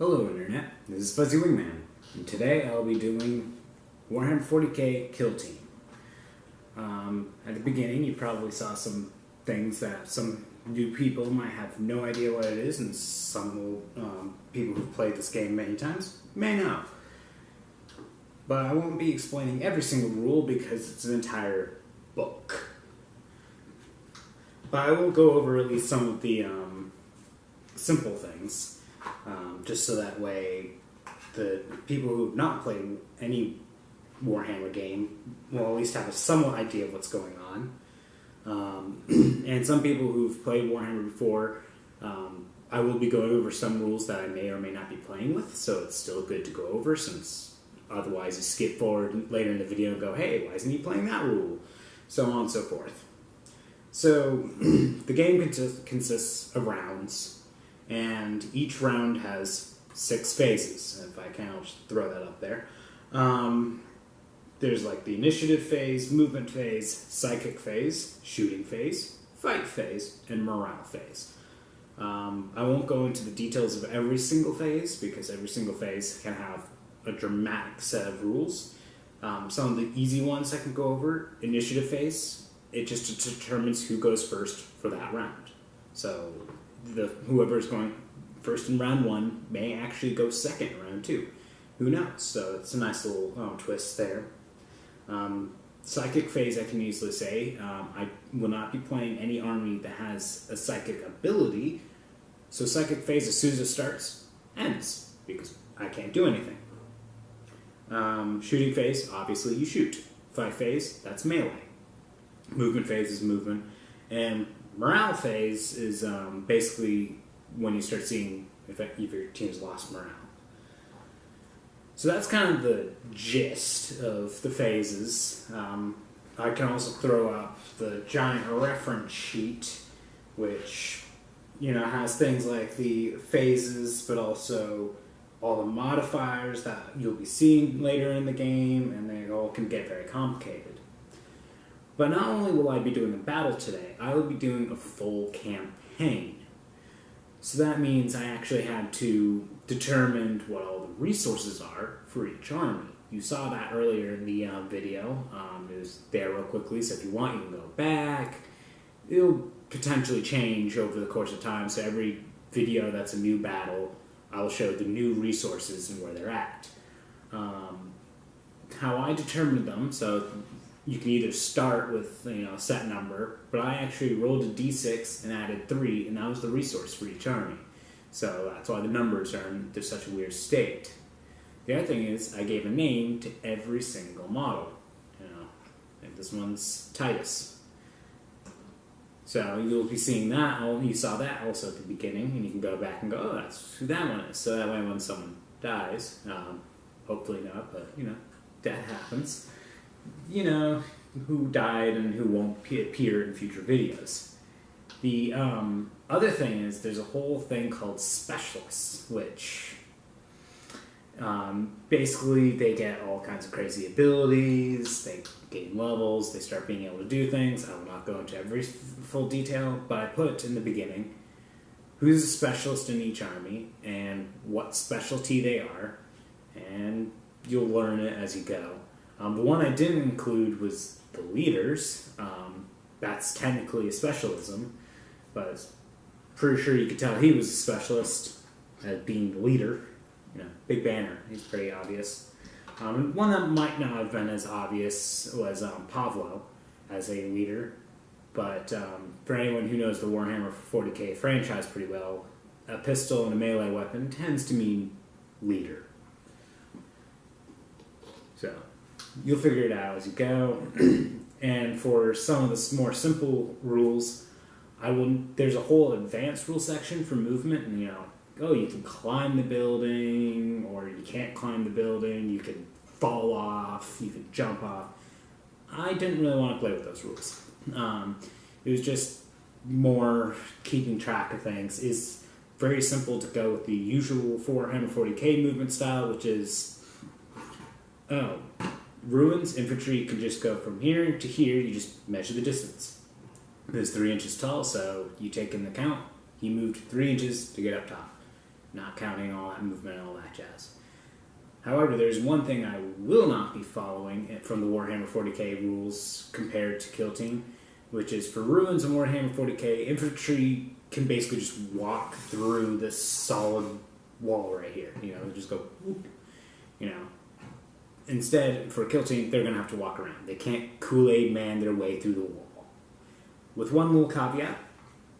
Hello Internet, this is Fuzzy Wingman, and today I'll be doing Warhammer 40k Kill Team. At the beginning you probably saw some things that some new people might have no idea what it is, and some people who've played this game many times may know. But I won't be explaining every single rule because it's an entire book. But I will go over at least some of the simple things. Just so that way the people who have not played any Warhammer game will at least have a somewhat idea of what's going on. And some people who've played Warhammer before, I will be going over some rules that I may or may not be playing with, so it's still good to go over, since otherwise you skip forward later in the video and go, hey, why isn't he playing that rule? So on and so forth. So the game consists of rounds. And each round has 6 phases. If I can, I'll just throw that up there. There's like the initiative phase, movement phase, psychic phase, shooting phase, fight phase, and morale phase. I won't go into the details of every single phase because every single phase can have a dramatic set of rules. Some of the easy ones I can go over. Initiative phase, it just determines who goes first for that round. So whoever is going first in round 1 may actually go second in round 2. Who knows? So it's a nice little twist there. Psychic phase, I can easily say. I will not be playing any army that has a psychic ability. So psychic phase, as soon as it starts, ends, because I can't do anything. Shooting phase, obviously you shoot. Fight phase, that's melee. Movement phase is movement. And morale phase is basically when you start seeing if your team's lost morale. So that's kind of the gist of the phases. I can also throw up the giant reference sheet, which has things like the phases, but also all the modifiers that you'll be seeing later in the game, and they all can get very complicated. But not only will I be doing a battle today, I will be doing a full campaign. So that means I actually had to determine what all the resources are for each army. You saw that earlier in the video. It was there real quickly, so if you want, you can go back. It'll potentially change over the course of time, so every video that's a new battle, I'll show the new resources and where they're at. How I determined them, so you can either start with a set number, but I actually rolled a d6 and added 3, and that was the resource for each army. So that's why the numbers are in such a weird state. The other thing is I gave a name to every single model. Like this one's Titus. So you'll be seeing that. You saw that also at the beginning, and you can go back and go, oh, that's who that one is. So that way when someone dies, hopefully not, but that happens. Who died and who won't appear in future videos. The other thing is there's a whole thing called specialists, which basically they get all kinds of crazy abilities, they gain levels, they start being able to do things. I will not go into every full detail, but I put in the beginning who's a specialist in each army and what specialty they are, and you'll learn it as you go. The one I didn't include was the leaders. That's technically a specialism, but pretty sure you could tell he was a specialist at being the leader. Big banner, he's pretty obvious. One that might not have been as obvious was Pavlo as a leader, but for anyone who knows the Warhammer 40k franchise pretty well, a pistol and a melee weapon tends to mean leader. So you'll figure it out as you go. And for some of the more simple rules, there's a whole advanced rule section for movement, and you can climb the building, or you can't climb the building, you can fall off, you can jump off. I didn't really want to play with those rules. It was just more keeping track of things. It's very simple to go with the usual Warhammer 40k movement style, which is ruins, infantry can just go from here to here, you just measure the distance. It's 3 inches tall, so you take into account, he moved 3 inches to get up top. not counting all that movement and all that jazz. However, there's one thing I will not be following from the Warhammer 40k rules compared to kilting, which is for ruins in Warhammer 40k, infantry can basically just walk through this solid wall right here. You know, just go, whoop, you know. Instead, for kilting, they're going to have to walk around. They can't Kool-Aid man their way through the wall. With one little caveat,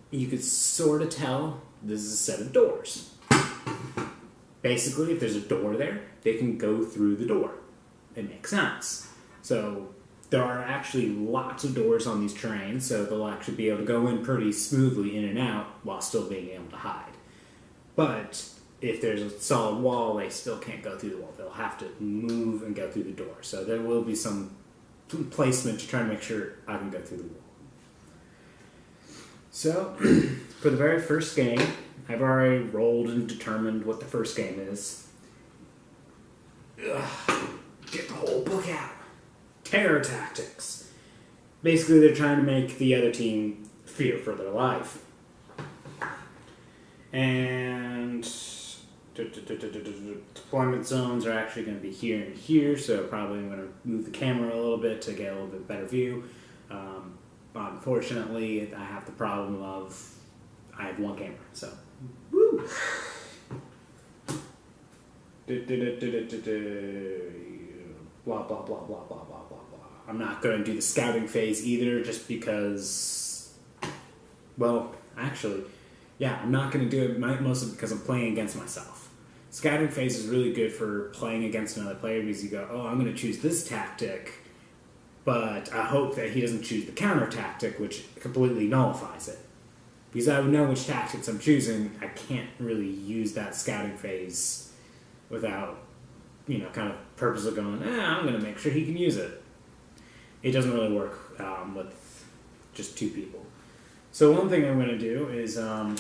you could sort of tell this is a set of doors. Basically, if there's a door there, they can go through the door. It makes sense. So there are actually lots of doors on these terrains, so they'll actually be able to go in pretty smoothly in and out while still being able to hide. But if there's a solid wall, they still can't go through the wall. They'll have to move and go through the door. So there will be some placement to try to make sure I can go through the wall. So, for the very first game, I've already rolled and determined what the first game is. Ugh, get the whole book out. Terror tactics. Basically, they're trying to make the other team fear for their life. And deployment zones are actually going to be here and here, so probably I'm going to move the camera a little bit to get a little bit better view. Unfortunately, I have the problem of I have one camera, so woo! Blah blah blah blah blah blah blah blah. I'm not going to do the scouting phase either, just because. Well, actually, yeah, I'm not going to do it mostly because I'm playing against myself. Scouting phase is really good for playing against another player because you go, oh, I'm going to choose this tactic, but I hope that he doesn't choose the counter tactic, which completely nullifies it. Because I would know which tactics I'm choosing, I can't really use that scouting phase without, you know, kind of purposely going, I'm going to make sure he can use it. It doesn't really work with just two people. So one thing I'm going to do is I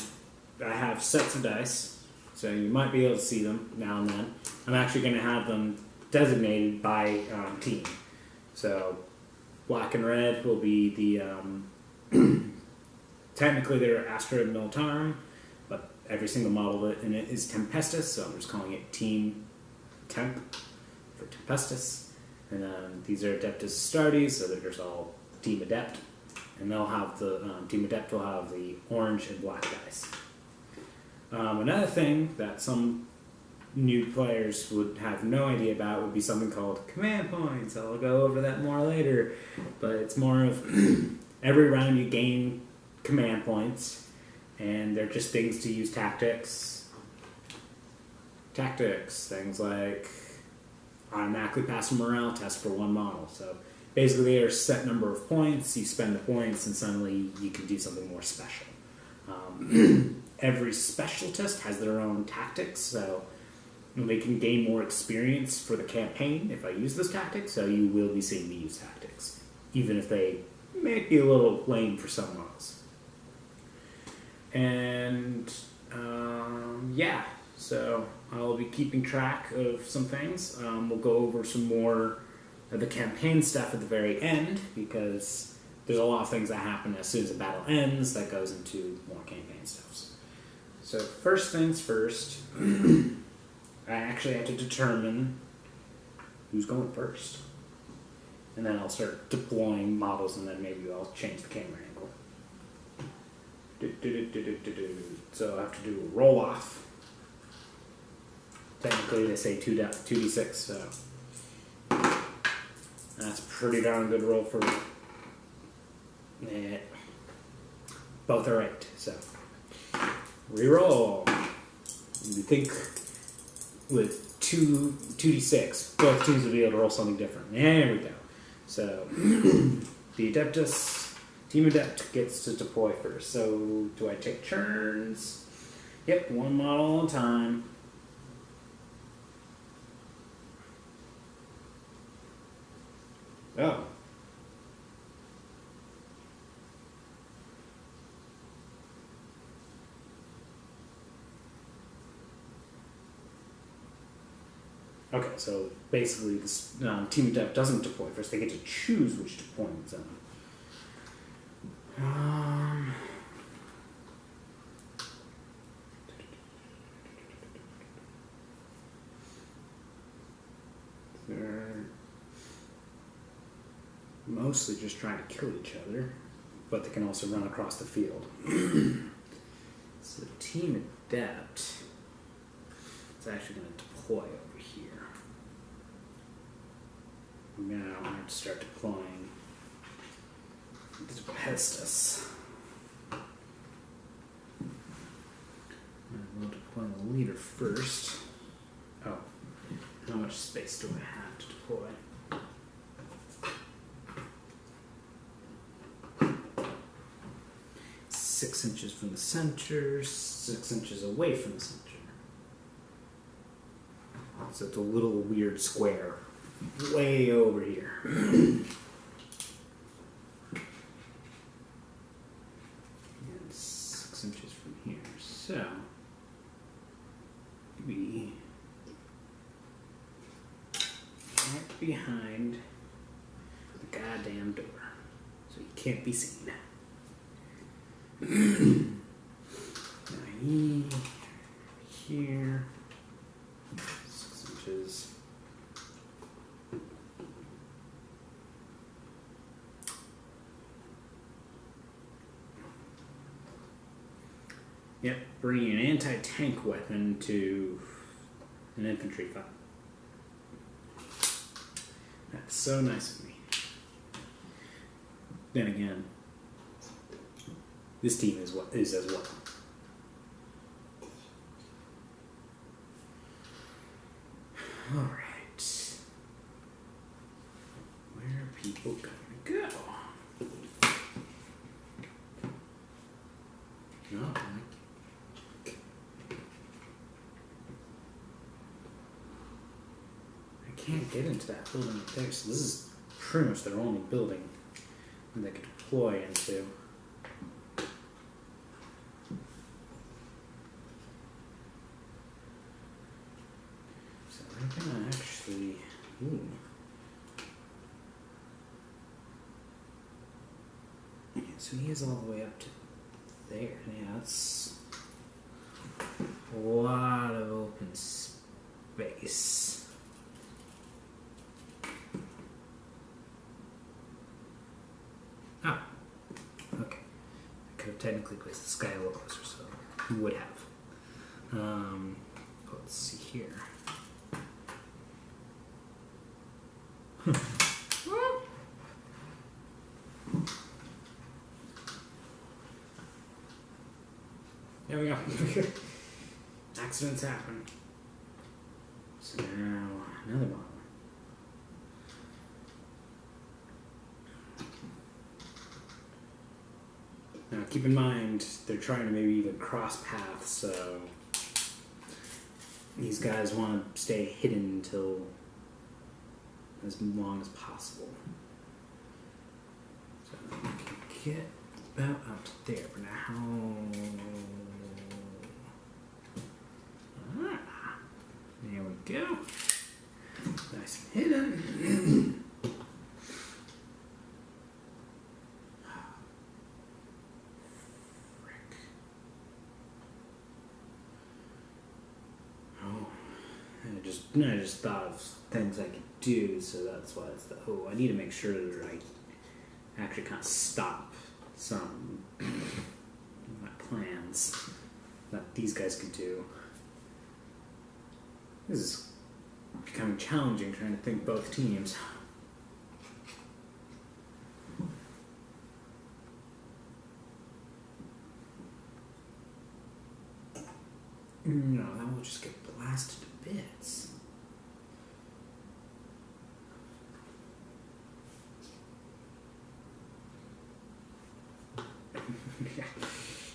have sets of dice, so you might be able to see them now and then. I'm actually going to have them designated by team. So black and red will be the, technically they're Astra Militarum, but every single model in it is Tempestus, so I'm just calling it Team Temp for Tempestus. And these are Adeptus Astartes, so they're just all Team Adept. And they'll have the, Team Adept will have the orange and black dice. Another thing that some new players would have no idea about would be something called command points. I'll go over that more later, but it's more of every round you gain command points, and they're just things to use tactics. Things like automatically pass a morale test for one model. So basically there's a set number of points, you spend the points, and suddenly you can do something more special. Every special test has their own tactics, so they can gain more experience for the campaign if I use this tactic, so you will be seeing me use tactics, even if they may be a little lame for some models. And yeah, so I'll be keeping track of some things. We'll go over some more of the campaign stuff at the very end, because there's a lot of things that happen as soon as the battle ends that goes into more campaign stuff. So first things first, I actually have to determine who's going first. And then I'll start deploying models, and then maybe I'll change the camera angle. So I have to do a roll-off. Technically they say 2d6, so that's a pretty darn good roll for it. Both are 8, so reroll. You think with 2d6, both teams will be able to roll something different. There we go. So the Adeptus, Team Adept gets to deploy first. So do I take turns? Yep, one model at a time. Oh. Okay, so basically this Team Adept doesn't deploy first. They get to choose which deployment zone. mostly just trying to kill each other, but they can also run across the field. So Team Adept is actually going to deploy over here. Now I have to start deploying the Hestus. And we'll deploy the leader first. Oh, how much space do I have to deploy? 6 inches from the center, 6 inches away from the center. So it's a little weird square way over here. And 6 inches from here. So be right behind the goddamn door, so you can't be seen. Now here, 6 inches. Yep, bringing an anti-tank weapon to an infantry fight. That's so nice of me. Then again, this team is as well. All right, where are people gonna go? No, I can't get into that building right there. So this is pretty much their only building that they could deploy into. I'm gonna actually. Ooh. Yeah, so he is all the way up to there. Yeah, that's a lot of open space. Oh, okay. I could have technically placed this guy a little closer, so he would have. Let's see here. There we go. Accidents happen. So now another model. Now keep in mind they're trying to maybe even cross paths, so these guys want to stay hidden until as long as possible. So I can get about up to there, but now there we go. Nice and hidden. Frick. Oh, I just thought of things I could do, so that's why it's the I need to make sure that I actually kind of stop some of my plans that these guys could do. This is becoming challenging trying to think both teams. No, that will just get blasted to bits.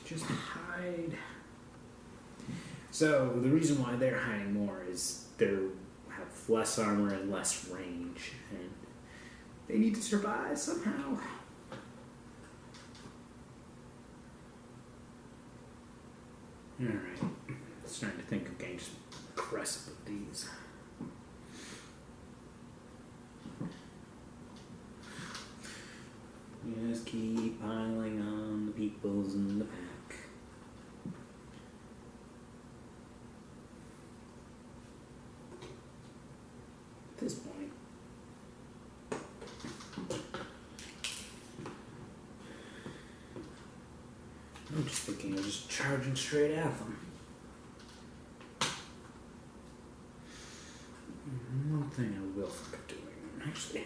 Just hide. So the reason why they're hiding more is they have less armor and less range, and they need to survive somehow. Alright, starting to think of getting just aggressive with these. Just keep piling on the peoples in the back. At this point, just thinking of just charging straight at them. One thing I will think of doing, actually.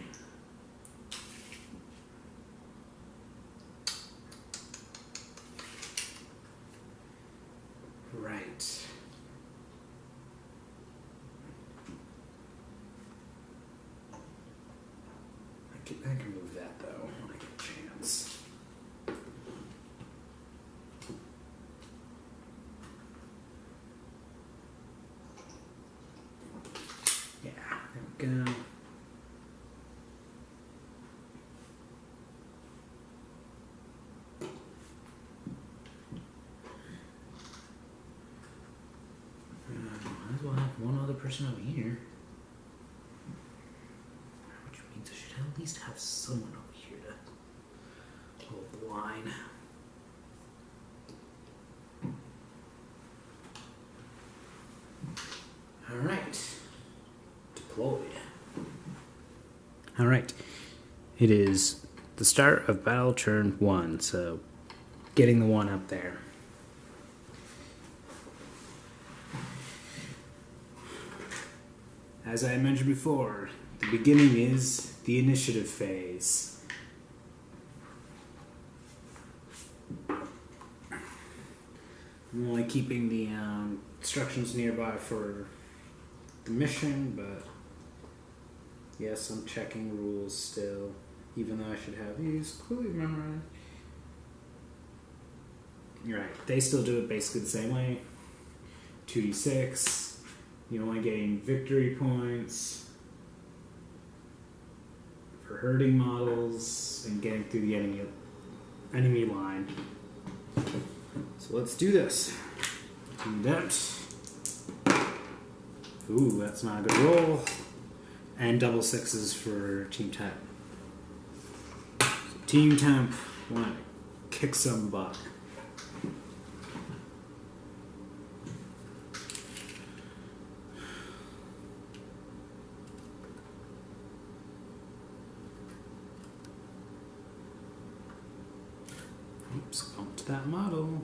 Right. I can move that though when I get a chance. Yeah, there we go. Might as well have one other person over here. Which means I should at least have someone over here to hold the line. Alright. Deployed. Alright. It is the start of battle turn 1, so getting the one up there. As I mentioned before, the beginning is the initiative phase. I'm only keeping the instructions nearby for the mission, but yes, I'm checking rules still, even though I should have these clearly memorized. Right, they still do it basically the same way. 2d6. You only gain victory points for hurting models and getting through the enemy line. So let's do this. Do that. Ooh, that's not a good roll. And double sixes for Team Temp. So Team Temp want to kick some butt. Oops, bumped that model.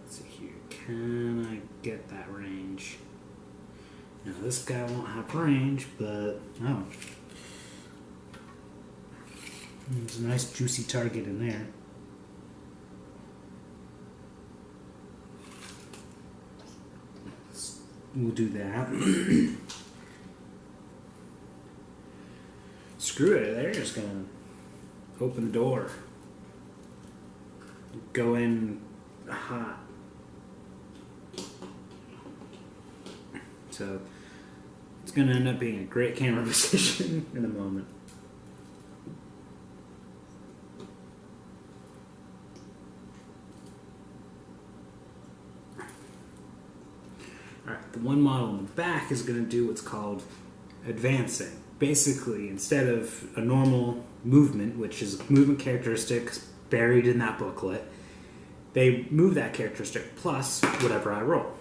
Let's see here. Can I get that range? Now this guy won't have range, but oh. There's a nice juicy target in there. We'll do that. Screw it, they're just gonna open the door. Go in hot. So it's going to end up being a great camera position in a moment. Alright, the one model in the back is going to do what's called advancing. Basically, instead of a normal movement, which is movement characteristics buried in that booklet, they move that characteristic plus whatever I roll.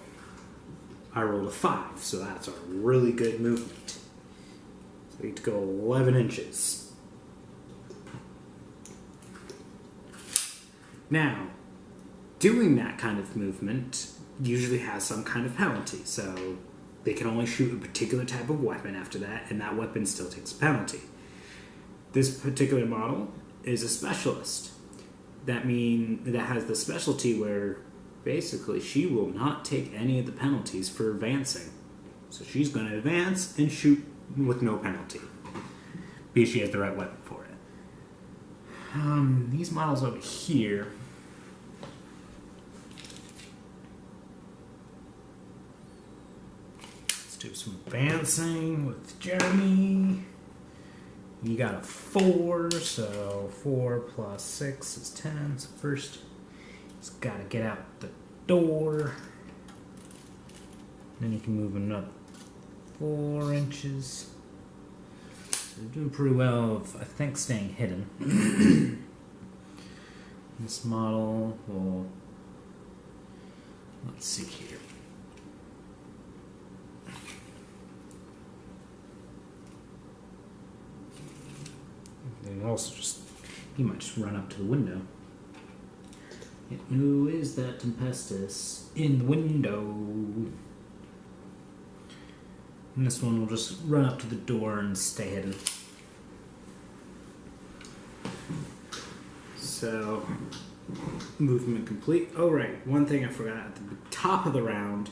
I rolled a 5, so that's a really good movement. So we need to go 11 inches. Now, doing that kind of movement usually has some kind of penalty, so they can only shoot a particular type of weapon after that, and that weapon still takes a penalty. This particular model is a specialist. That has the specialty where basically she will not take any of the penalties for advancing. So she's going to advance and shoot with no penalty, because she has the right weapon for it. These models over here, let's do some advancing with Jeremy. You got a 4, so 4 plus 6 is 10. So first, he's got to get out the door. Then you can move another 4 inches. So you're doing pretty well of, I think, staying hidden. This model will, let's see here. And also just, he might just run up to the window. Who is that Tempestus in the window? And this one will just run up to the door and stay hidden. So, movement complete. Oh right, one thing I forgot. At the top of the round,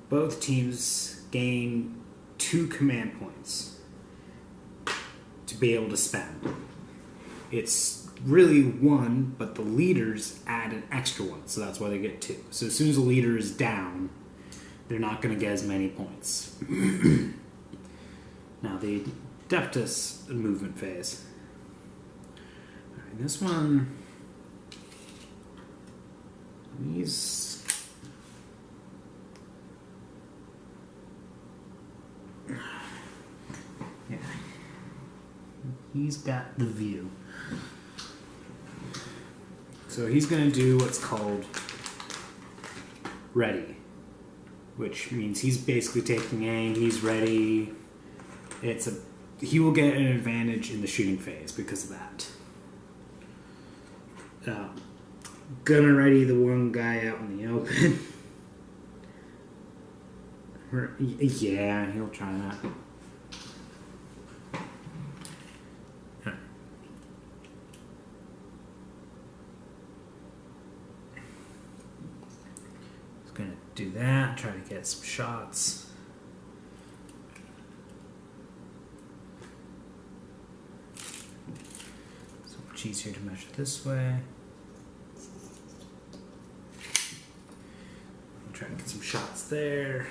both teams gain 2 command points to be able to spend. It's really 1, but the leaders add an extra 1, so that's why they get 2. So as soon as the leader is down, they're not going to get as many points. Now the Adeptus movement phase. Alright, this one, he's yeah, he's got the view. So he's going to do what's called ready, which means he's basically taking aim, he's ready. He will get an advantage in the shooting phase because of that. Gonna ready the one guy out in the open. Yeah, he'll try that. Gonna do that, try to get some shots. So much easier to measure this way. I'll try to get some shots there.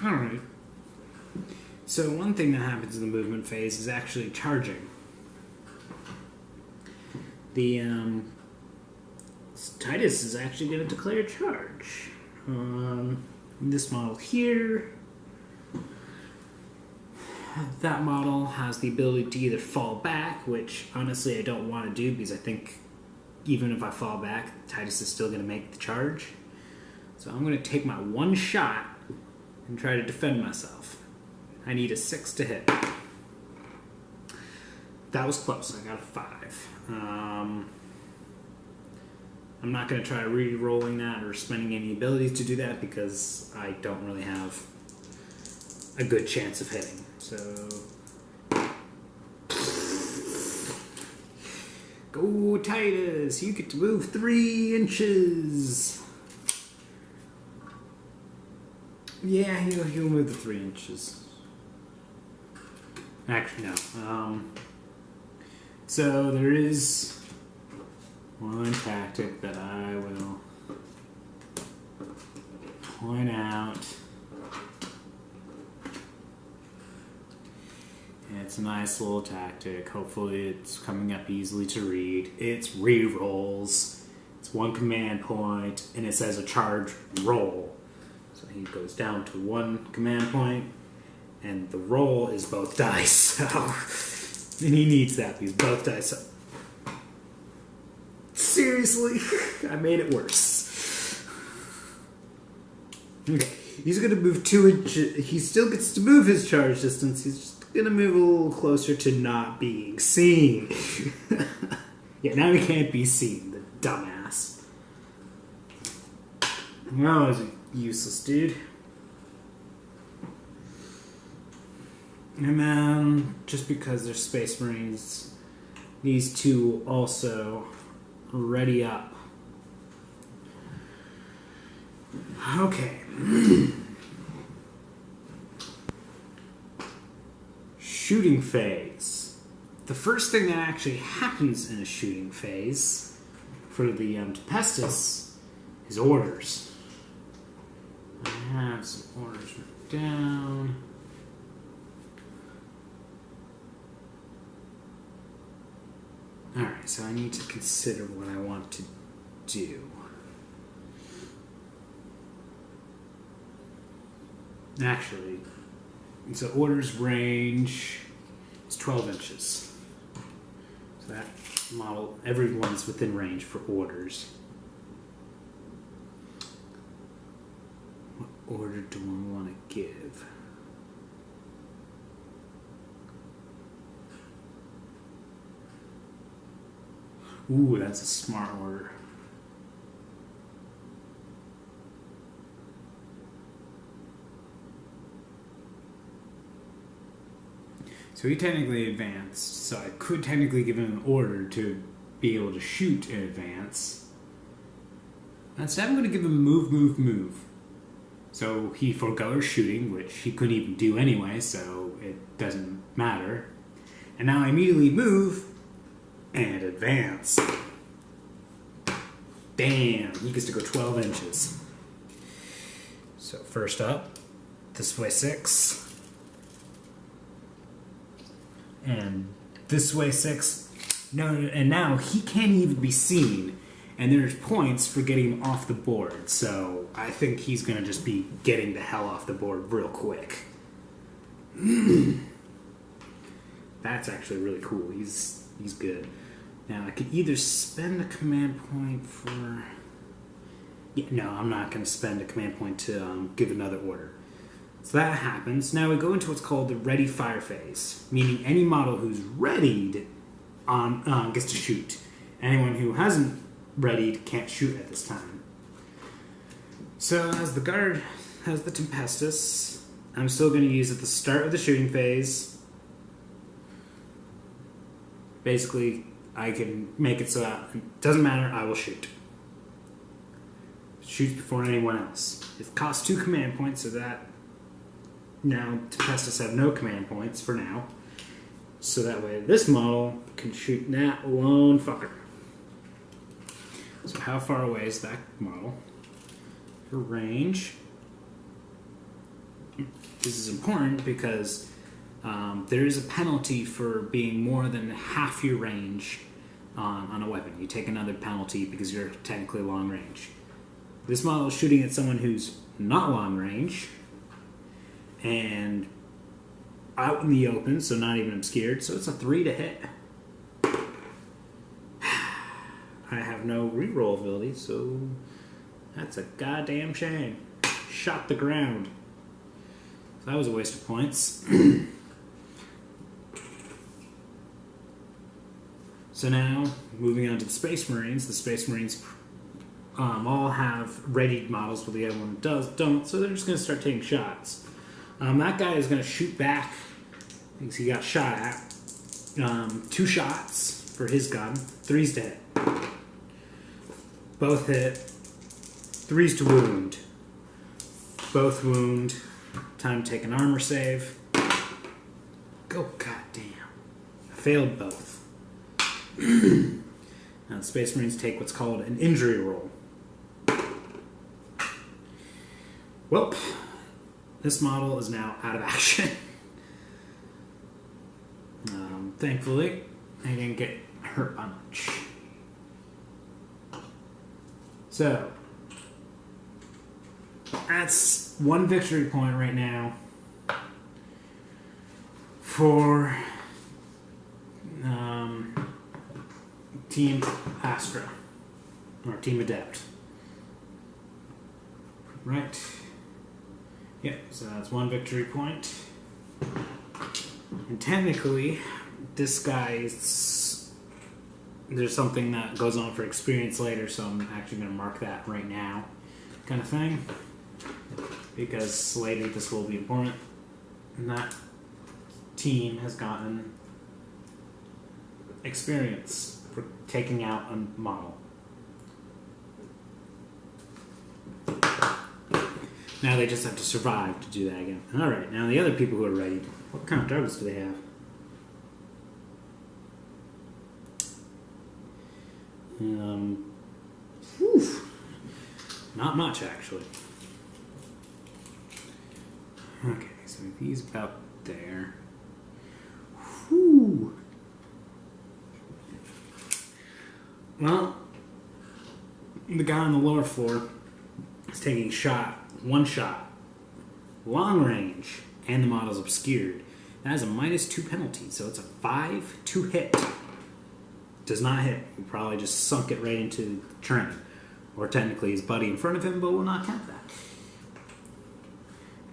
Alright. So one thing that happens in the movement phase is actually charging. The Titus is actually going to declare charge. This model here, that model has the ability to either fall back, which honestly I don't want to do because I think even if I fall back, Titus is still going to make the charge. So I'm going to take my 1 shot and try to defend myself. I need a 6 to hit. That was close. I got a 5. I'm not going to try re-rolling that or spending any abilities to do that because I don't really have a good chance of hitting. So, go Titus! You get to move 3 inches. Yeah, he'll move the 3 inches. Actually, no. So there is one tactic that I will point out. It's a nice little tactic. Hopefully it's coming up easily to read. It's re-rolls. It's 1 command point, and it says a charge roll. So he goes down to 1 command point, and the roll is both dice. So. And he needs that because both dice up. Seriously? I made it worse. Okay. He's going to move 2 inches. He still gets to move his charge distance. He's just going to move a little closer to not being seen. Yeah, now he can't be seen, the dumbass. Well, he's a useless dude. And then, just because they're Space Marines, these 2 also ready up. Okay. Shooting phase. The first thing that actually happens in a shooting phase for the Tempestus is orders. I have some orders written down. Alright, so I need to consider what I want to do. Actually, so orders range is 12 inches. So that model, everyone's within range for orders. What order do I want to give? Ooh, that's a smart order. So he technically advanced, so I could technically give him an order to be able to shoot in advance. Instead, I'm going to give him move, move, move. So he foregoes shooting, which he couldn't even do anyway, so it doesn't matter. And now I immediately move and advance. Bam! He gets to go 12 inches. So first up, this way 6. And this way 6. No, and now he can't even be seen. And there's points for getting him off the board. So I think he's going to just be getting the hell off the board real quick. That's actually really cool. He's good. Now I could either spend a command point for... Yeah, no, I'm not going to spend a command point to give another order. So that happens. Now we go into what's called the ready fire phase, meaning any model who's readied gets to shoot. Anyone who hasn't readied can't shoot at this time. So as the guard has the Tempestus, I'm still going to use at the start of the shooting phase. Basically, I can make it so that it doesn't matter, I will shoot. Shoots before anyone else. It costs 2 command points, so that now Tempestus have no command points for now. So that way this model can shoot that lone fucker. So how far away is that model? For range. This is important because there is a penalty for being more than half your range on a weapon. You take another penalty because you're technically long range. This model is shooting at someone who's not long range and out in the open, so not even obscured, so it's a 3 to hit. I have no reroll ability, so that's a goddamn shame. Shot the ground. So that was a waste of points. So now, moving on to the Space Marines. The Space Marines all have readied models, but the other one don't, so they're just going to start taking shots. That guy is going to shoot back because he got shot at. 2 shots for his gun. 3s to hit. Both hit. 3s to wound. Both wound. Time to take an armor save. Go, goddamn. I failed both. Now the Space Marines take what's called an injury roll. Well, this model is now out of action. Thankfully, I didn't get hurt by much. So, that's 1 victory point right now for Team Astra, or Team Adept. Right. Yeah, so that's 1 victory point. And technically, this guy's... There's something that goes on for experience later, so I'm actually going to mark that right now, kind of thing. Because later this will be important. And that team has gotten experience for taking out a model. Now they just have to survive to do that again. Alright, now the other people who are ready, what kind of targets do they have? Not much, actually. Okay, so he's about there. Whew. Well, the guy on the lower floor is taking one shot, long range, and the model's obscured. That has a -2 penalty, so it's a 5 to hit. Does not hit. He probably just sunk it right into the train. Or technically his buddy in front of him, but we'll not count that.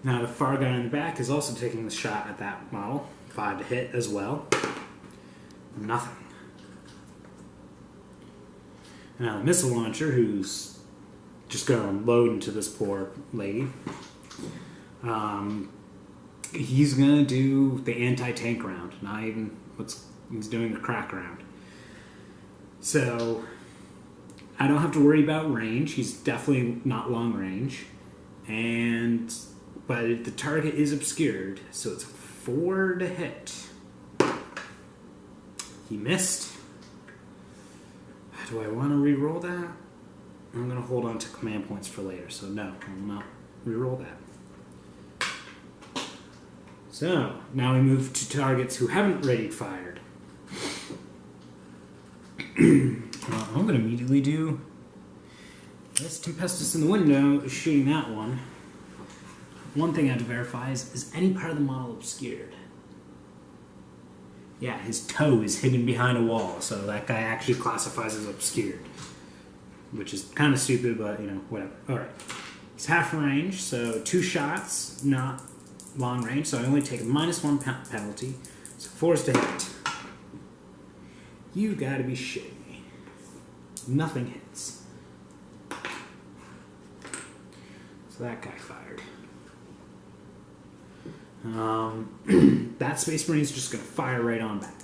Now the far guy in the back is also taking the shot at that model. 5 to hit as well. Nothing. Now the missile launcher, who's just going to load into this poor lady, he's going to do the anti-tank round, not even he's doing a crack round. So I don't have to worry about range. He's definitely not long range, but the target is obscured, so it's a 4 to hit. He missed. Do I want to re-roll that? I'm going to hold on to command points for later, so no, I will not re-roll that. So, now we move to targets who haven't readied fired. Well, I'm going to immediately do this Tempestus in the window is shooting that one. One thing I have to verify is any part of the model obscured? Yeah, his toe is hidden behind a wall, so that guy actually classifies as obscured. Which is kind of stupid, but, whatever. Alright. He's half range, so 2 shots, not long range, so I only take a -1 penalty. So 4 is to hit. You gotta be shitting me. Nothing hits. So that guy fired. That Space Marine's just going to fire right on back.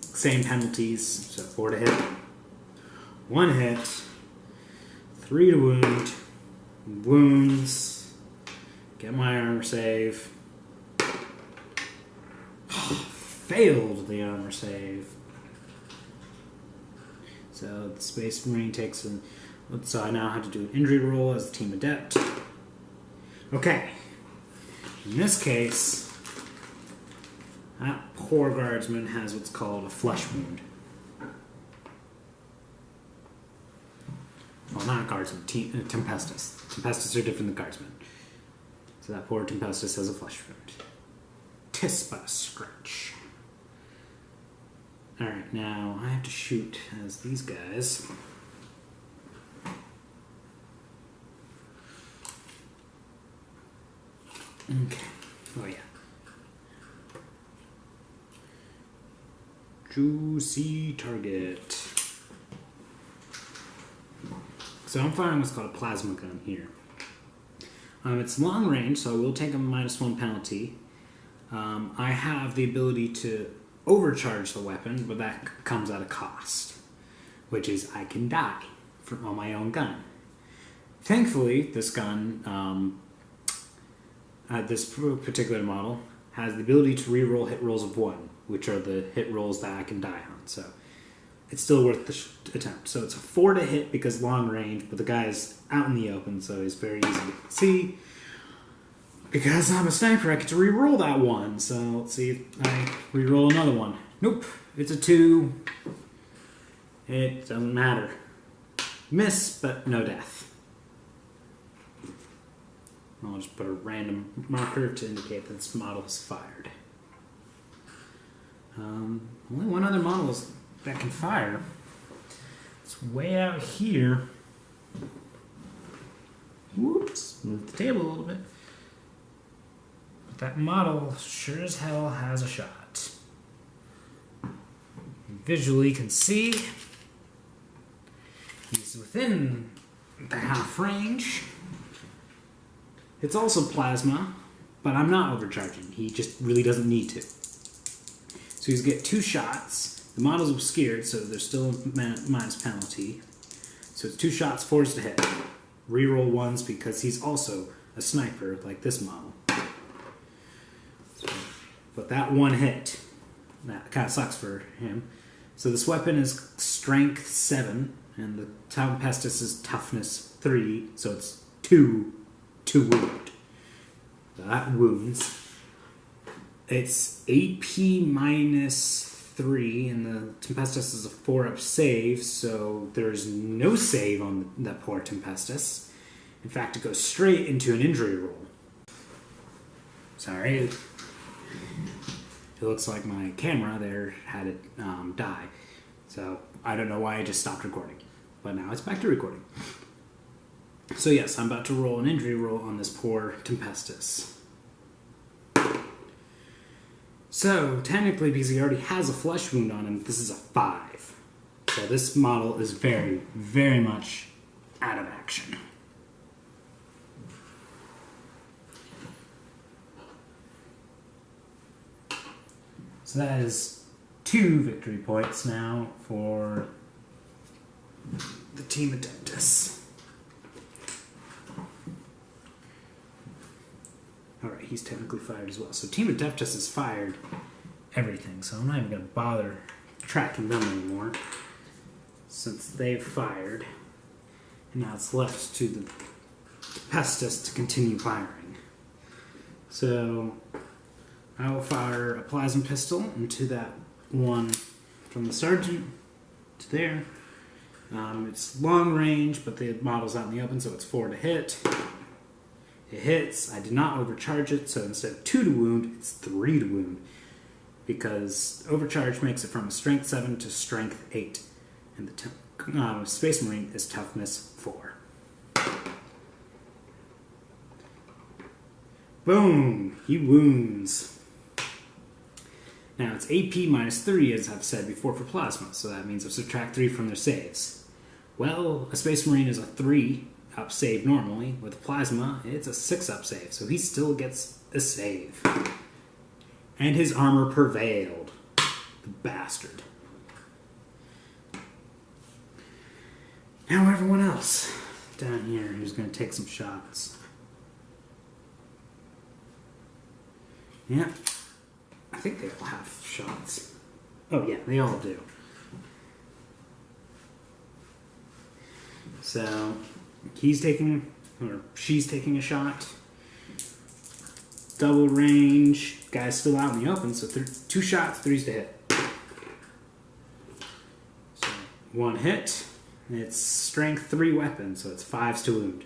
Same penalties, so 4 to hit. 1 hit. 3 to wound. Wounds. Get my armor save. Failed the armor save. So the Space Marine takes a... So I now have to do an injury roll as a team adept. Okay. In this case, that poor guardsman has what's called a flesh wound. Well, not guardsman, Tempestus. Tempestus are different than guardsmen. So that poor Tempestus has a flesh wound. Tis but a scratch. Alright, now I have to shoot as these guys. Okay. Oh, yeah. Juicy target. So I'm firing what's called a plasma gun here. It's long range, so I will take a -1 penalty. I have the ability to overcharge the weapon, but that comes at a cost, which is I can die on my own gun. Thankfully, this gun, this particular model, has the ability to reroll hit rolls of 1, which are the hit rolls that I can die on. So it's still worth the attempt. So it's a 4 to hit because long range, but the guy is out in the open, so he's very easy to see. Because I'm a sniper, I get to reroll that 1. So let's see if I reroll another one. Nope, it's a 2. It doesn't matter. Miss, but no death. I'll just put a random marker to indicate that this model is fired. Only one other model that can fire. It's way out here. Whoops, move the table a little bit. But that model sure as hell has a shot. You visually can see he's within the half range. It's also plasma, but I'm not overcharging. He just really doesn't need to. So he's get 2 shots. The model's obscured, so there's still a minus penalty. So it's 2 shots, 4s to hit. Reroll 1s because he's also a sniper like this model. But that 1 hit, that kind of sucks for him. So this weapon is strength 7, and the Tempestus is toughness 3, so it's 2 to wound. So that wounds. It's AP -3, and the Tempestus is a 4-up save, so there's no save on that poor Tempestus. In fact, it goes straight into an injury roll. Sorry. It looks like my camera there had it die. So I don't know why I just stopped recording. But now it's back to recording. So yes, I'm about to roll an injury roll on this poor Tempestus. So, technically, because he already has a flesh wound on him, this is a 5. So this model is very, very much out of action. So that is 2 victory points now for the Team Adeptus. Alright, he's technically fired as well. So Team Adeptus has fired everything, so I'm not even going to bother tracking them anymore, since they've fired. And now it's left to the Pestis to continue firing. So I will fire a plasma pistol into that one from the sergeant to there. It's long range, but the model's out in the open, so it's 4 to hit. It hits. I did not overcharge it, so instead of 2 to wound, it's 3 to wound. Because overcharge makes it from a strength 7 to strength 8. And the Space Marine is toughness 4. Boom! He wounds. Now it's AP minus 3, as I've said before, for plasma, so that means I subtract 3 from their saves. Well, a Space Marine is a 3 up save normally. With plasma, it's a 6 up save, so he still gets a save. And his armor prevailed. The bastard. Now everyone else down here who's going to take some shots. Yeah. I think they all have shots. Oh yeah, they all do. So, he's taking, or she's taking a shot. Double range. Guy's still out in the open, so 2 shots, 3's to hit. So, 1 hit. It's strength 3 weapon, so it's 5s to wound.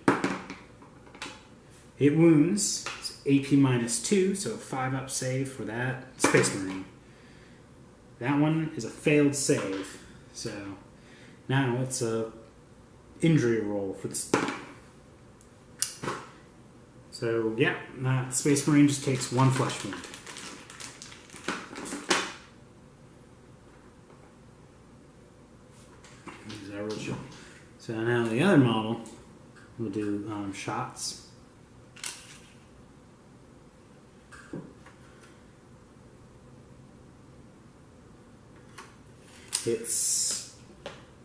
It wounds. AP minus 2, so 5 up save for that Space Marine. That one is a failed save, so now it's a injury roll for this. So yeah, that Space Marine just takes 1 flesh wound. Is that real short? So now the other model will do shots. It's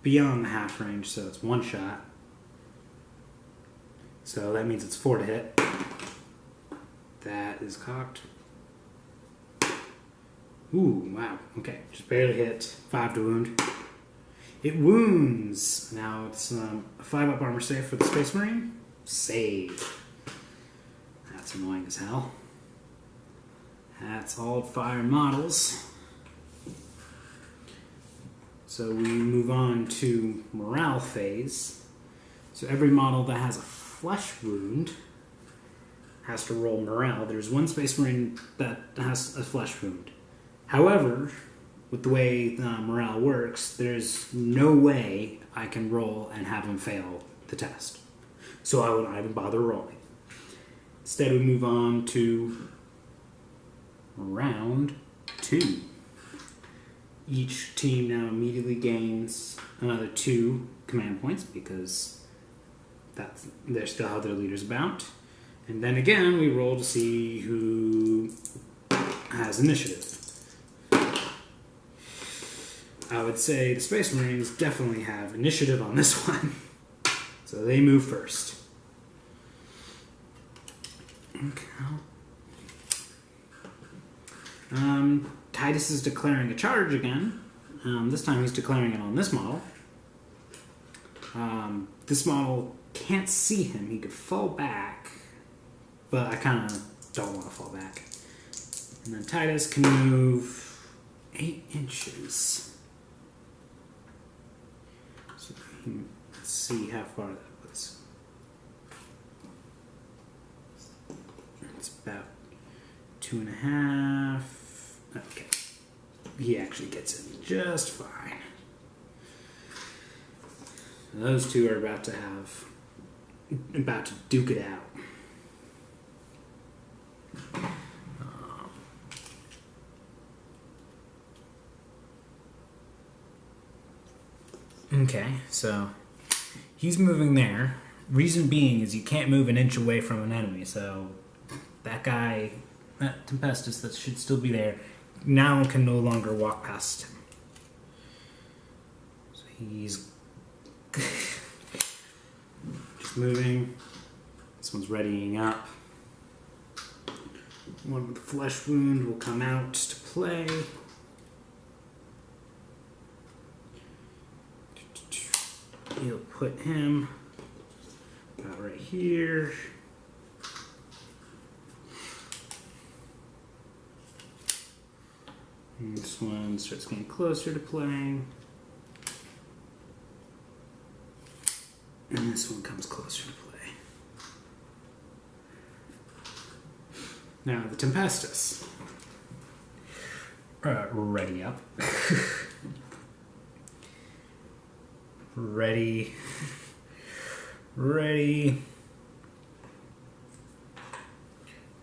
beyond the half range, so it's 1 shot. So that means it's 4 to hit. That is cocked. Ooh, wow. Okay, just barely hit. 5 to wound. It wounds. Now it's a 5 up armor save for the Space Marine. Save. That's annoying as hell. That's all fire models. So we move on to morale phase. So every model that has a flesh wound has to roll morale. There's 1 Space Marine that has a flesh wound. However, with the way morale works, there's no way I can roll and have him fail the test. So I would not even bother rolling. Instead, we move on to round 2. Each team now immediately gains another 2 command points because they're still how their leader's about. And then again, we roll to see who has initiative. I would say the Space Marines definitely have initiative on this one. So they move first. Okay. Titus is declaring a charge again. This time he's declaring it on this model. This model can't see him. He could fall back, but I kind of don't want to fall back. And then Titus can move 8 inches. So let's see how far that puts. It's about 2.5. Okay. He actually gets in just fine. Those two are about to duke it out. Okay, so he's moving there. Reason being is you can't move an inch away from an enemy, so that guy, that Tempestus that should still be there, now can no longer walk past him. So he's just moving. This one's readying up. One with a flesh wound will come out to play. He'll put him about right here. And this one starts getting closer to playing. And this one comes closer to play. Now the Tempestus. Ready up. Ready. Ready.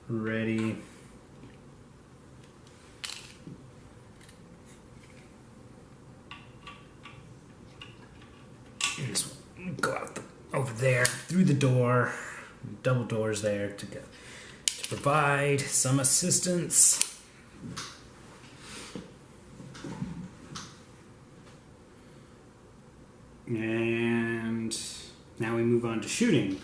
Ready. And just go out over there through the door. Double doors there to provide some assistance. And now we move on to shooting.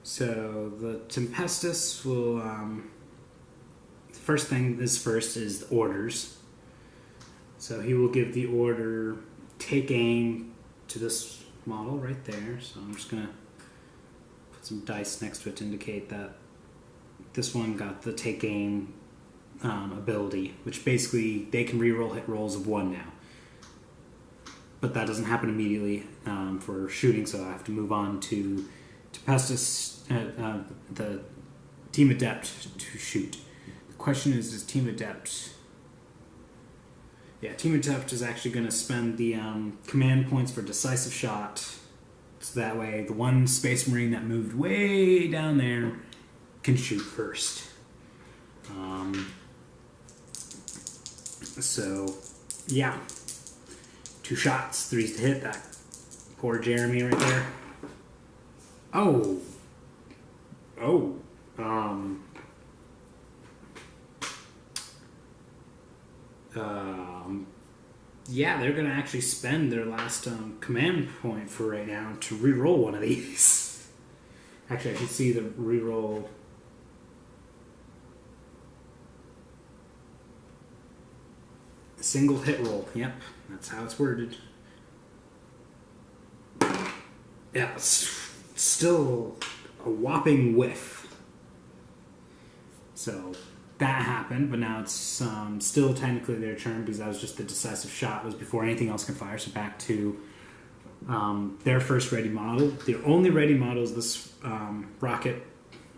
So the Tempestus will. The first thing is the orders. So he will give the order, take aim to this model right there. So I'm just gonna put some dice next to it to indicate that this one got the take aim ability, which basically they can reroll hit rolls of 1 now. But that doesn't happen immediately for shooting, so I have to move on to Tempestus, the Team Adept, to shoot. The question is, does Team Adept... Yeah, Team Adept is actually going to spend the command points for Decisive Shot, so that way the one Space Marine that moved way down there can shoot first. So, yeah. 2 shots, 3s to hit that poor Jeremy right there. Oh. Yeah, they're going to actually spend their last command point for right now to reroll one of these. Actually, I can see the reroll. A single hit roll. Yep, that's how it's worded. Yeah, it's still a whopping whiff. So that happened, but now it's still technically their turn because that was just the decisive shot. It was before anything else can fire. So back to their first ready model. Their only ready model is this rocket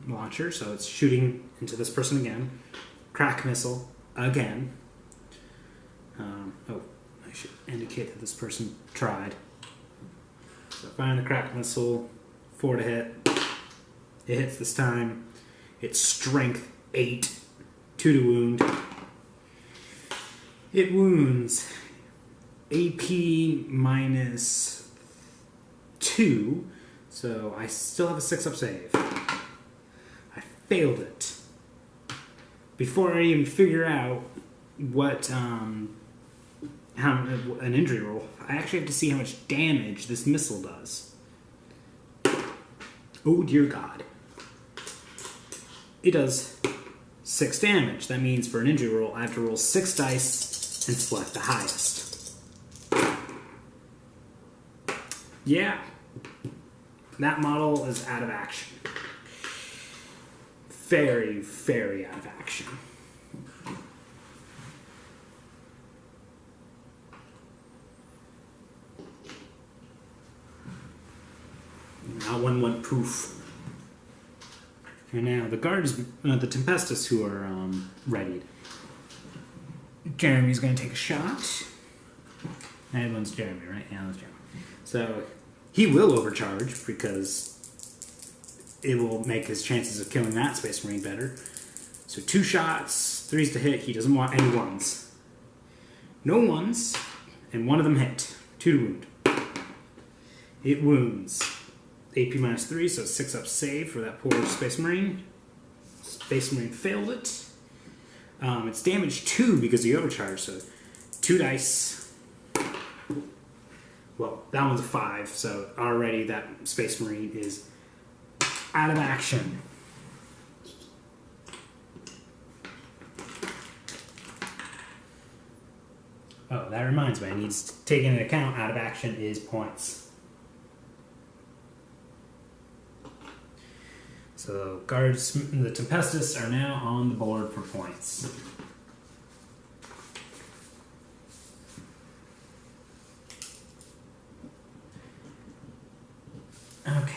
launcher. So it's shooting into this person again. Crack missile again. I should indicate that this person tried. So firing the crack missile, 4 to hit. It hits this time. It's strength 8, 2 to wound. It wounds AP minus 2, so I still have a 6-up save. I failed it. Before I even figure out what how an injury roll, I actually have to see how much damage this missile does. Oh dear God. It does 6 damage. That means for an injury roll, I have to roll 6 dice and select the highest. Yeah. That model is out of action. Very, very out of action. Now one went poof. And now the guards, the Tempestus, who are readied. Jeremy's going to take a shot. That one's Jeremy, right? Yeah, that's Jeremy. So he will overcharge because it will make his chances of killing that Space Marine better. So 2 shots, 3s to hit. He doesn't want any 1s. No 1s, and 1 of them hit. 2 to wound. It wounds. AP minus 3, so 6 up save for that poor Space Marine. Space Marine failed it. It's damage 2 because he overcharged, so 2 dice. Well, that one's a 5, so already that Space Marine is out of action. Oh, that reminds me, I need to take into account out of action is points. So guards, the Tempestus are now on the board for points. Okay.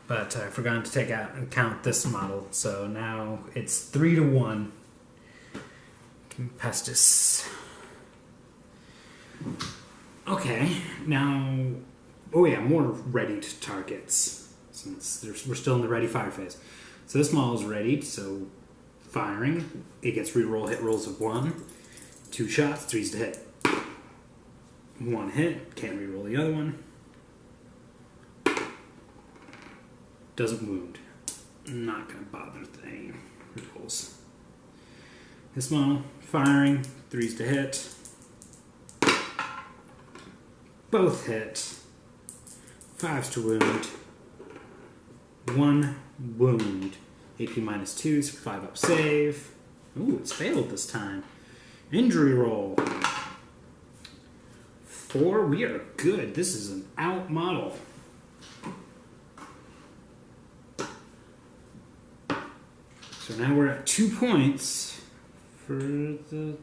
But I forgot to take out and count this model, so now it's 3 to 1. Tempestus. Okay, now. Oh yeah, more readied targets, since we're still in the ready fire phase. So this model is readied, so firing. It gets reroll hit rolls of 1. 2 shots, 3s to hit. 1 hit, can't reroll the other one. Doesn't wound. Not gonna bother with any rerolls. This model, firing, 3s to hit. Both hit. 5s to wound. 1 wound. AP minus 2, so 5 up save. Ooh, it's failed this time. Injury roll. 4, we are good. This is an out model. So now we're at 2 points for the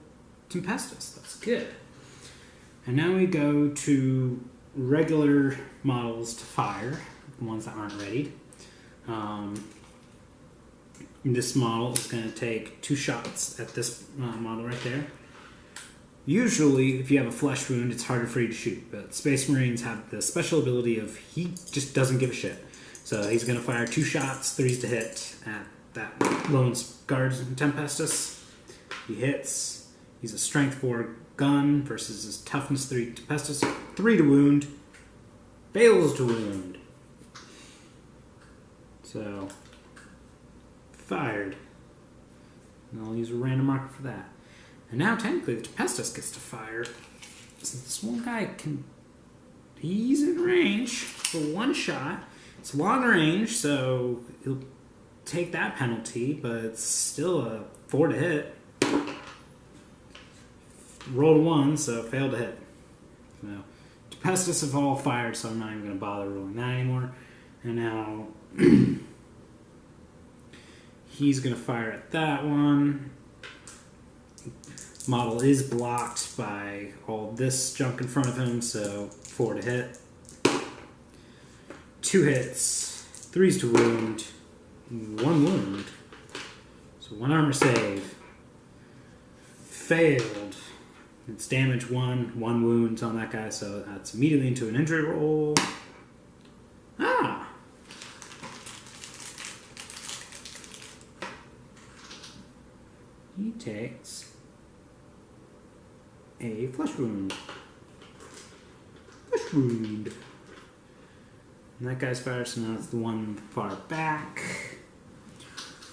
Tempestus. That's good. And now we go to regular models to fire, the ones that aren't readied. This model is going to take 2 shots at this model right there. Usually, if you have a flesh wound, it's harder for you to shoot, but Space Marines have the special ability of he just doesn't give a shit. So he's going to fire 2 shots, 3s to hit at that lone guard's Tempestus. He hits. He's a strength 4 gun versus his toughness 3 Tempestus. 3 to wound. Fails to wound. So, fired. And I'll use a random marker for that. And now technically the Tempestus gets to fire. Since this one guy can... He's in range for 1 shot. It's long range, so he'll take that penalty, but it's still a 4 to hit. Rolled a 1, so failed to hit. So, Tempestus have all fired, so I'm not even going to bother rolling that anymore. And now he's going to fire at that one. Model is blocked by all this junk in front of him, so 4 to hit. 2 hits, 3s to wound, 1 wound. So 1 armor save. Failed. It's damage 1, 1 wound on that guy, so that's immediately into an injury roll. Ah! He takes a flesh wound. Flesh wound. And that guy's fired, so now it's the one far back.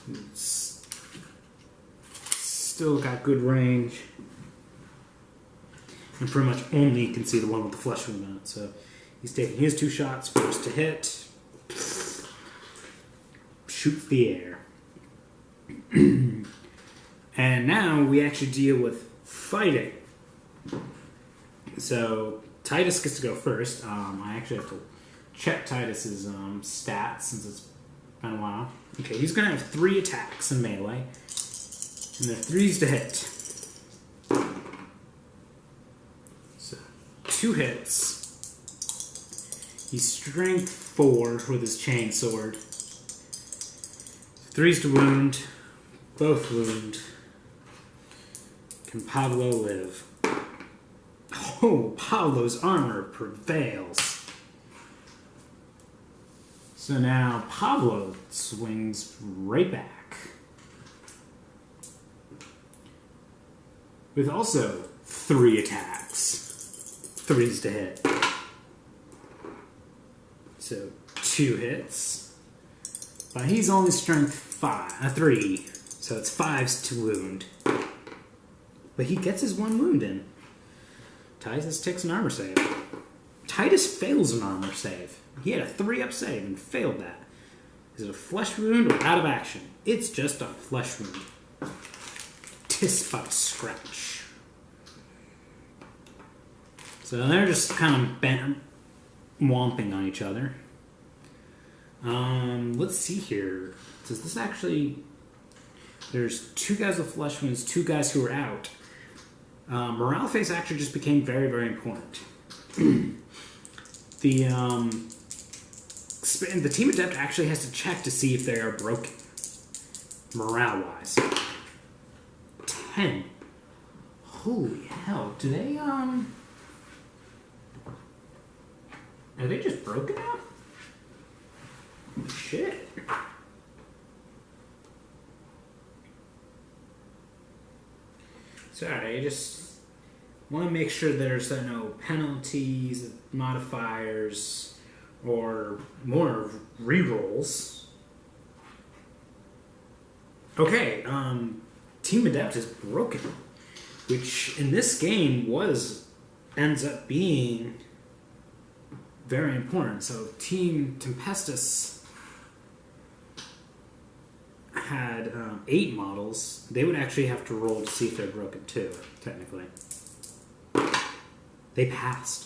It's still got good range. And pretty much only can see the one with the flesh wound on it. So he's taking his 2 shots, 1st to hit. Shoots the air. And now we actually deal with fighting. So Titus gets to go first. I actually have to check Titus's stats since it's been a while. Okay, he's going to have 3 attacks in melee. And they're 3s to hit. So 2 hits. He's strength 4 with his chain sword. 3s to wound. Both wound. Can Pablo live? Oh, Pablo's armor prevails. So now Pablo swings right back. With also 3 attacks. 3s to hit. So 2 hits. But he's only strength 3. So it's 5s to wound. But he gets his 1 wound in. Titus takes an armor save. Titus fails an armor save. He had a 3-up save and failed that. Is it a flesh wound or out of action? It's just a flesh wound. Tis but a scratch. So they're just kind of womping on each other. Let's see here. Does this actually... There's 2 guys with flesh wounds, 2 guys who are out. Morale phase actually just became very, very important. The team adept actually has to check to see if they are broken, morale-wise. 10. Holy hell! Do they are they just broken now? Shit. Sorry, I just want to make sure there's no penalties, modifiers, or more rerolls. Okay, Team Adept is broken, which in this game ends up being very important. So Team Tempestus had 8 models. They would actually have to roll to see if they're broken too, technically. They passed.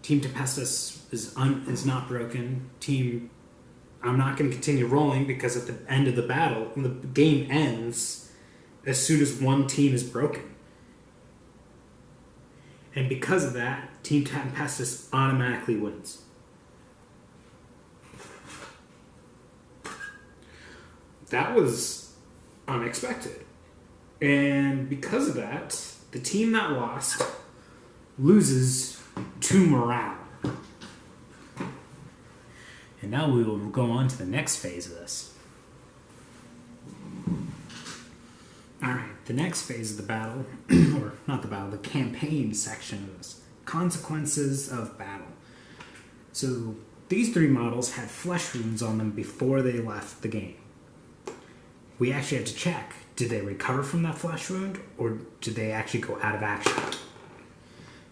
Team Tempestus is not broken. I'm not going to continue rolling because at the end of the battle, when the game ends, as soon as one team is broken. And because of that, Team Tempestus automatically wins. That was unexpected. And because of that, the team that lost loses 2 morale. And now we will go on to the next phase of this. Alright, the next phase of the battle, or not the battle, the campaign section of this. Consequences of battle. So these 3 models had flesh wounds on them before they left the game. We actually had to check, did they recover from that flesh wound, or did they actually go out of action?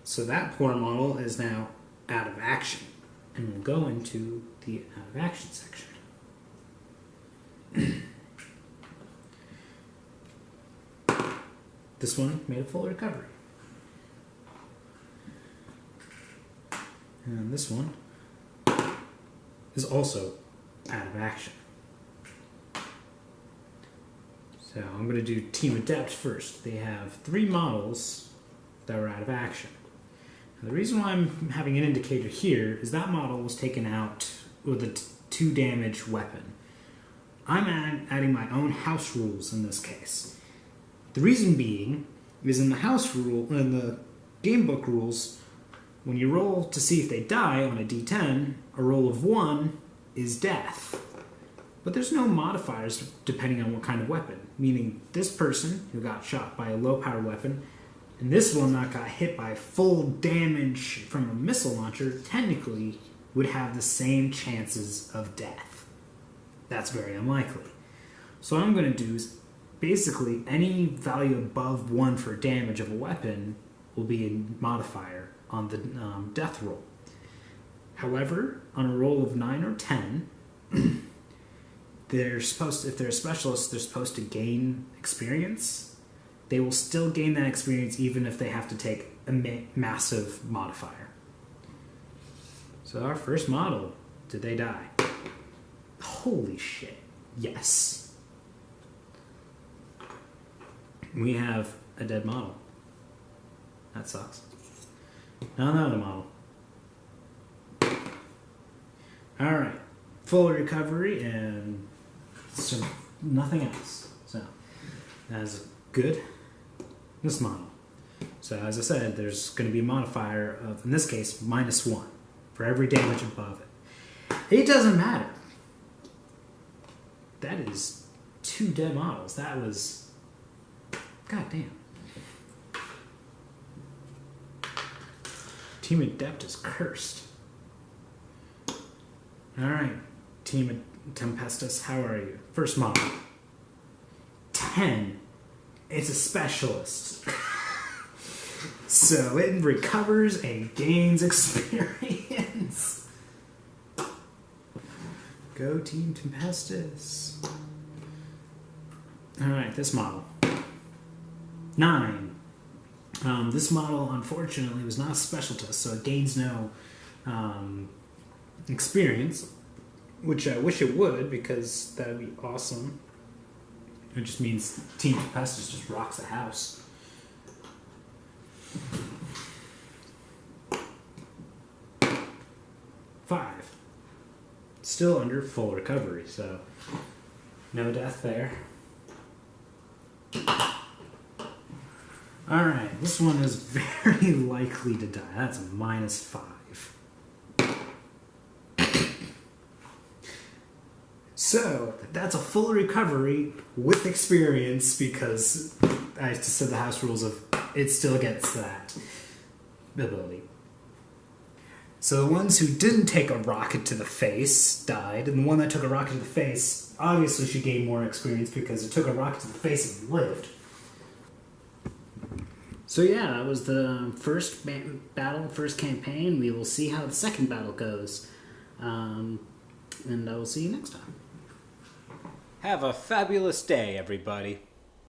So that poor model is now out of action. And we'll go into the out of action section. This one made a full recovery. And this one is also out of action. So I'm going to do Team Adept first. They have 3 models that were out of action. And the reason why I'm having an indicator here is that model was taken out with a 2 damage weapon. I'm adding my own house rules in this case. The reason being is in the house rule, in the game book rules, when you roll to see if they die on a d10, a roll of 1 is death. But there's no modifiers depending on what kind of weapon, meaning this person who got shot by a low-powered weapon and this one that got hit by full damage from a missile launcher technically would have the same chances of death. That's very unlikely. So what I'm going to do is basically any value above 1 for damage of a weapon will be a modifier on the death roll. However, on a roll of 9 or 10, if they're a specialist, they're supposed to gain experience. They will still gain that experience even if they have to take a massive modifier. So our first model, did they die? Holy shit, yes. We have a dead model. That sucks. Now another model. Alright, full recovery and nothing else. So, that's good. This model. So as I said, there's going to be a modifier of, in this case, -1 for every damage above it. It doesn't matter. That is 2 dead models. That was... God damn. Team Adept is cursed. Alright, Team Tempestus, how are you? First model. 10. It's a specialist. So it recovers and gains experience. Go Team Tempestus. Alright, this model. 9. This model, unfortunately, was not a specialist, so it gains no experience, which I wish it would, because that would be awesome. It just means Team Tempestus just rocks the house. Five. Still under full recovery, so no death there. Alright, this one is very likely to die. That's a -5. So, that's a full recovery with experience, because I just said the house rules of it still gets that ability. So the ones who didn't take a rocket to the face died, and the one that took a rocket to the face obviously should gain more experience because it took a rocket to the face and lived. So yeah, that was the first battle, first campaign. We will see how the second battle goes. And I will see you next time. Have a fabulous day, everybody.